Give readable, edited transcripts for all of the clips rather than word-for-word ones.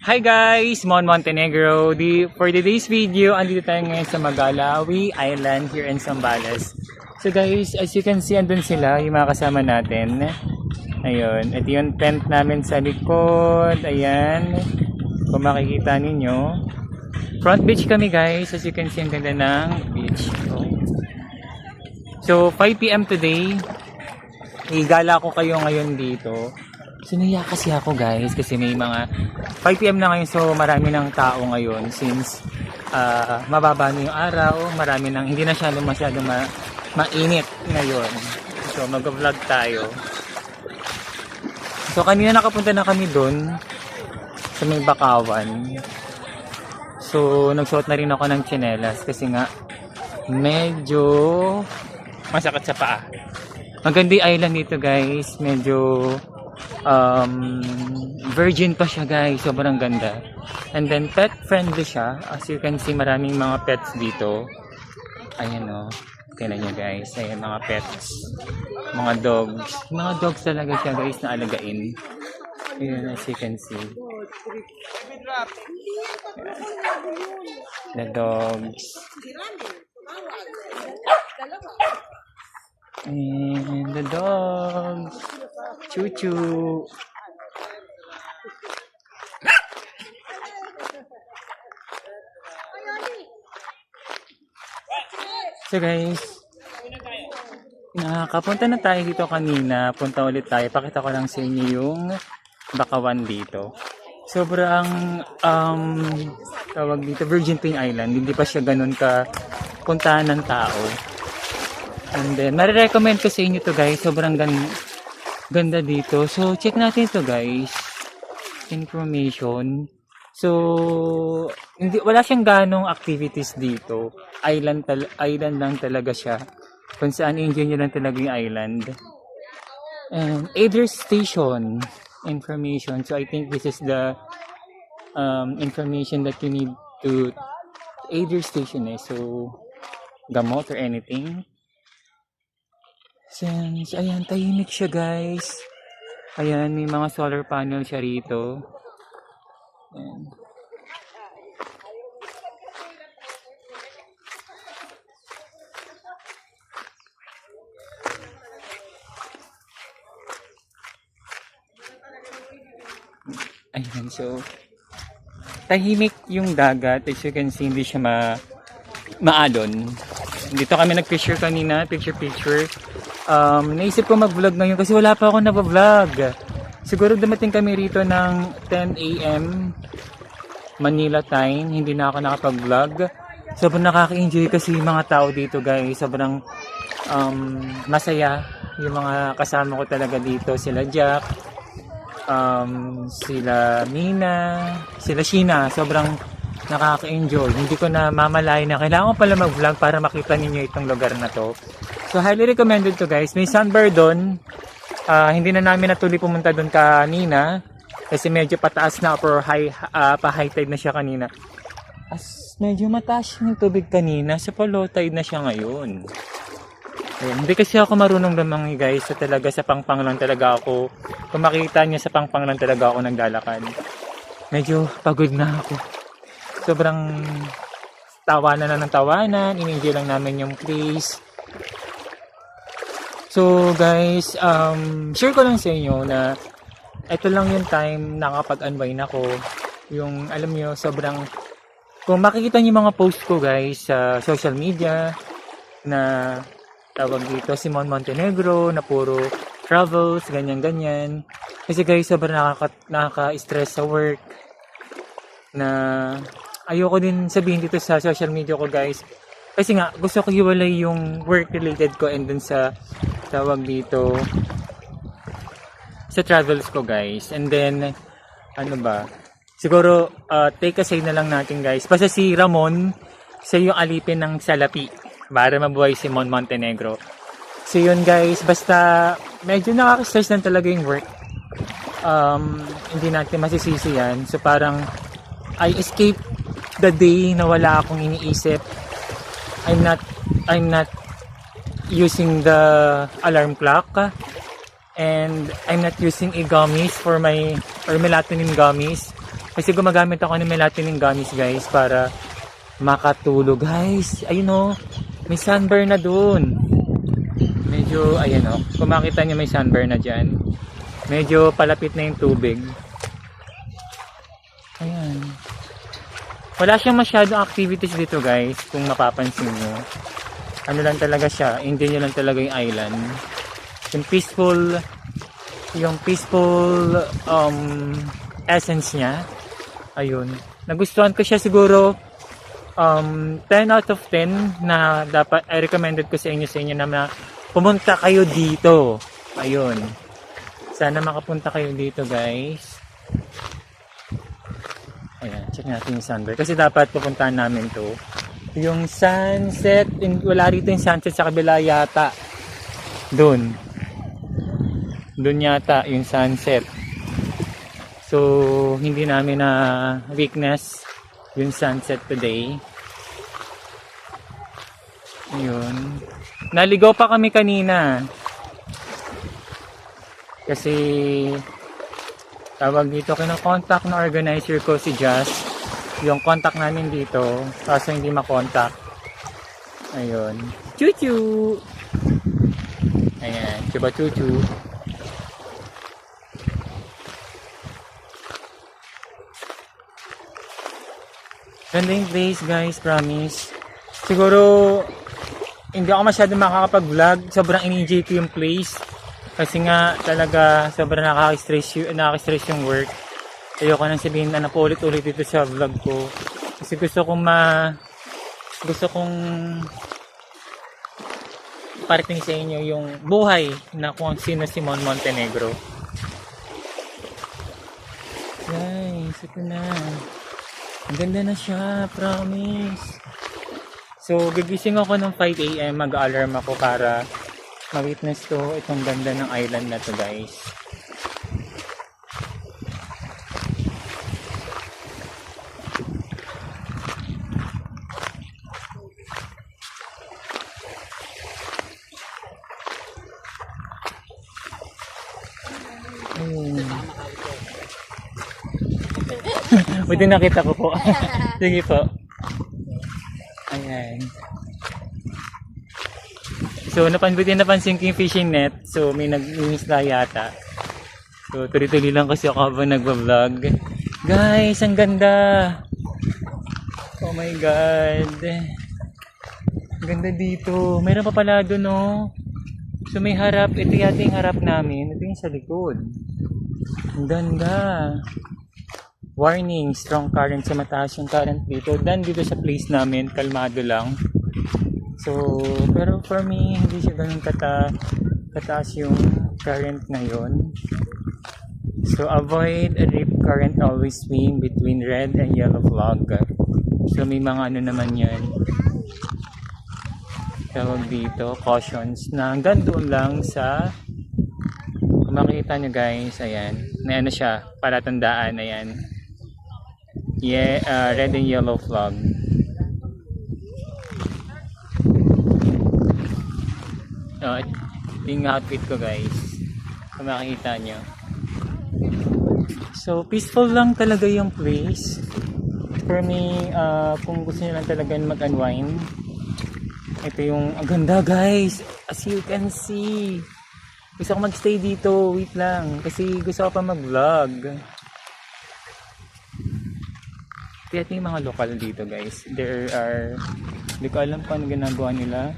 Hi guys! Mon Montenegro. For today's video, andito tayo ngayon sa Magalawi Island here in Zambales. So guys, as you can see, andun sila, yung mga kasama natin. Ayun, ito yung tent namin sa likod. Ayan, kung makikita ninyo. Front beach kami guys, as you can see, ang ganda ng beach. So 5 PM today, igala ko kayo ngayon dito. Sinaya kasi ako guys kasi may mga 5 PM na ngayon, so marami ng tao ngayon since mababa na yung araw, marami nang hindi na masyado mainit ngayon. So mag-vlog tayo. So kanina nakapunta na kami doon sa may Bakawan. So nagsuot na rin ako ng tsinelas kasi nga medyo masakit sa paa. Maganda yung island dito guys, medyo virgin pa siya guys, sobrang ganda. And then pet friendly siya, as you can see maraming mga pets dito. Ayan o, tingnan nyo guys, ayan mga pets, mga dogs talaga siya guys na alagain. Ayan, as you can see the dogs. And the dogs. Choo-choo. So guys, nakapunta na tayo dito kanina. Punta ulit tayo. Pakita ko lang sa inyo yung Bakawan dito. Sobrang tawag dito, virgin pa yung island. Hindi pa siya ganun ka puntahan ng tao. And then, marirecommend ko sa inyo to guys. Sobrang ganda dito. So, check natin ito guys. Information. So, wala siyang ganong activities dito. Island lang talaga siya. Kung saan enjoy nyo lang talaga yung island. And Aider Station information. So, I think this is the information that you need to Aider Station So, gamot or anything. Since, ayan, tahimik siya guys. Ayan, may mga solar panel siya rito. Ayan. Ayan, so tahimik yung dagat. As you can see, hindi siya maalon. Dito kami nag-picture kanina, picture. Naisip ko mag-vlog ngayon kasi wala pa ako na-vlog. Siguro dumating kami rito ng 10 AM Manila time, hindi na ako nakapag-vlog. Sobrang nakaka-enjoy kasi yung mga tao dito guys, sobrang masaya yung mga kasama ko talaga dito. Sila Jack, sila Mina, sila Sheena, sobrang nakaka-enjoy. Hindi ko na mamalayan na kailangan ko pala mag-vlog para makita ninyo itong lugar na to. So highly recommended to guys. May sandbar doon. Hindi na namin natuloy pumunta doon kanina kasi medyo pataas na or pa-high tide na siya kanina. As medyo mataas yung tubig kanina, sa low tide na siya ngayon. Ayan. Hindi kasi ako marunong lumangoy guys. So talaga sa pangpang lang talaga ako. Kung makita niyo sa pangpang lang talaga ako naglalakad. Medyo pagod na ako. Sobrang tawanan na ng tawanan. In-enjoy lang namin yung place. So guys, share ko lang sa inyo na ito lang yung time nakapag-unwind ako. Yung alam nyo, sobrang, kung makikita nyo mga post ko guys sa social media na tawag dito Simon Montenegro na puro travels, ganyan. Kasi guys, sobrang nakaka-stress sa work na ayoko din sabihin dito sa social media ko guys. Kasi nga, gusto ko hiwalay yung work related ko and dun sa tawag dito sa travels ko guys. And then ano ba, siguro take a side na lang natin guys. Basta si Ramon sa yung alipin ng salapi para mabuhay si Mon Montenegro. So yun guys, basta medyo nakaka-stress lang talaga yung work. Hindi natin masisisi yan. So parang I escape the day na wala akong iniisip. I'm not using the alarm clock and I'm not using a gummies for my or melatonin gummies Kasi gumagamit ako ng melatonin gummies guys para makatulog. Guys, ayun o, may sunburn na dun. Medyo, ayan o, kung makita nyo may sunburn na dyan. Medyo palapit na yung tubig. Ayan. Wala siyang masyadong activities dito guys, kung mapapansin nyo. Ano lang talaga siya, hindi nyo lang talaga yung island. Yung peaceful essence niya. Ayun. Nagustuhan ko siya siguro 10 out of 10 na dapat I recommended ko sa inyo na pumunta kayo dito. Ayun. Sana makapunta kayo dito guys. Ayan, check natin yung sunburn. Kasi dapat pupuntahan namin to. Yung sunset, wala rito yung sunset sa kabila yata. Doon yata yung sunset. So, hindi namin na witness yung sunset today. Ayun. Naligaw pa kami kanina. Kasi tawag dito, kinokontak na organizer ko si Jazz. Yung contact namin dito, kaso hindi makontak. Ayun. Chuchu! Ayan, chuba chuchu. Ganda yung place guys, promise. Siguro hindi ako masyado makakapag-vlog. Sobrang in-enjoy ko yung place. Kasi nga talaga sobrang nakaka-stress yung work. Ayoko nang sabihin na paulit-ulit dito sa vlog ko. Kasi gusto kong parating sa inyo yung buhay na kung sino si Mon Montenegro. Guys, ito na. Ang ganda na siya, promise. So, gigising ako ng 5 AM, mag-alarm ako para ma-witness to itong ganda ng island na to guys. Buti nakita ko po. Sige po. Ayan. So, napansin ko yung fishing net. So, may nag-inisla yata. So, tuloy-tuloy lang kasi ako habang nagbablog. Guys, ang ganda! Oh my God! Ang ganda dito. Mayroon pa pala doon, no? So, may harap. Ito yata yung harap namin. Ito yung sa likod. Ang ganda! Warning, strong current sa mataas yung current dito. Dan dito sa place namin, kalmado lang. So, pero for me, hindi siya ganun kataas yung current ngayon. So, avoid a deep current, always swim between red and yellow flag. So, may mga ano naman yan. Tawag dito, cautions na hanggang doon lang sa, kung makikita nyo guys, ayan, na ano siya, palatandaan, ayan. Yeah, red and yellow flag. Ito yung outfit ko guys, kung makikita nyo. So peaceful lang talaga yung place. For me, kung gusto nyo lang talaga mag-unwind, ito yung, ang ganda guys, as you can see. Gusto ko magstay dito, wait lang, kasi gusto ko pa mag-vlog. Kaya yung mga lokal dito guys, there are, hindi ko alam kung ano ginagawa nila.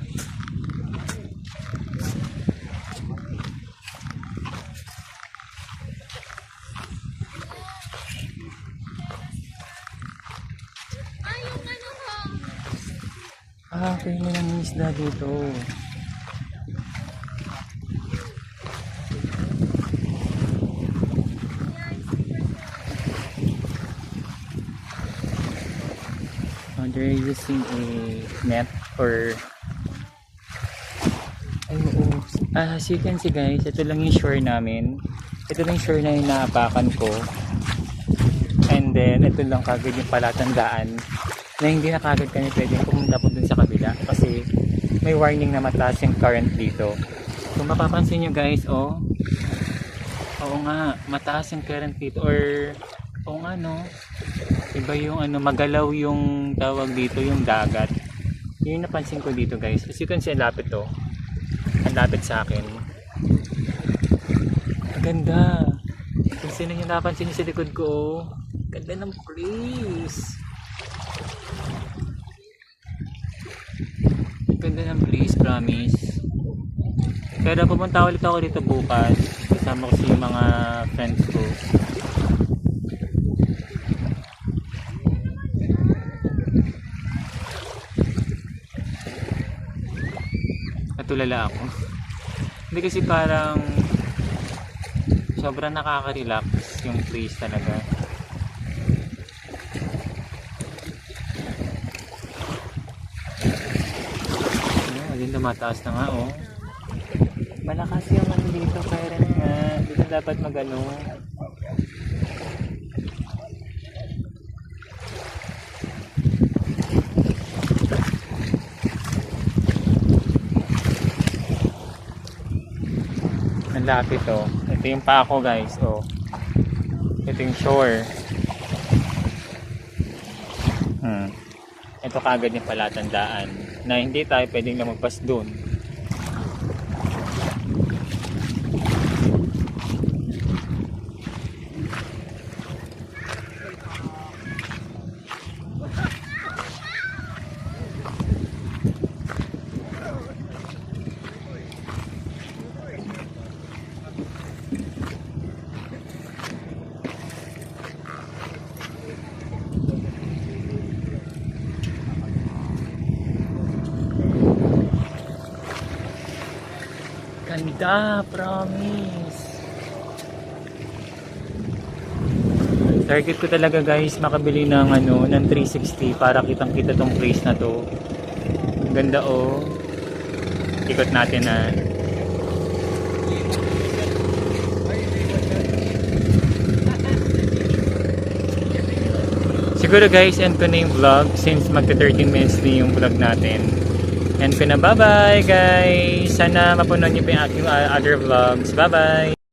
Okay, may nangingisda dito. They're using a net or as you can see guys, ito lang yung shore namin. Ito lang yung shore na yung naapakan ko. And then ito lang kagad yung palatandaan na hindi na kagad kami pwedeng pumunta po dun sa kabila kasi may warning na mataas yung current dito. Kung mapapansin nyo guys, oo nga, mataas yung current dito, or oo nga no, Iba yung ano, magalaw yung tawag dito, yung dagat. Yun yung napansin ko dito guys. As you can see, ang lapit to. Ang lapit sa akin. Ang ganda. Kung sino yung napansin nyo sa likod ko, oh. Ganda ng place. Ganda ng place, promise. Pero pupunta ulit ako dito bukas. Kasama ko si mga friends ko. Natulala ako. Hindi kasi parang sobrang nakaka-relax yung place talaga. Ayun, tumataas na nga oh. Malakas yung ano dito, kaya rin nga. Dito dapat mag-ano. Ang lapit oh. Ito yung pako guys oh. Ito yung shore. Ito kagad yung palatandaan na hindi tayo pwedeng lumagpas doon. Ganda, promise. Target ko talaga guys makabili ng ano, ng 360 para kitang-kita tong place na to. Ganda oh. Ikot natin na. Siguro guys, end ko na yung vlog since magta 13 minutes na yung vlog natin. And ko na, bye bye guys! Sana mapunan niyo pa yung aking other vlogs. Bye bye!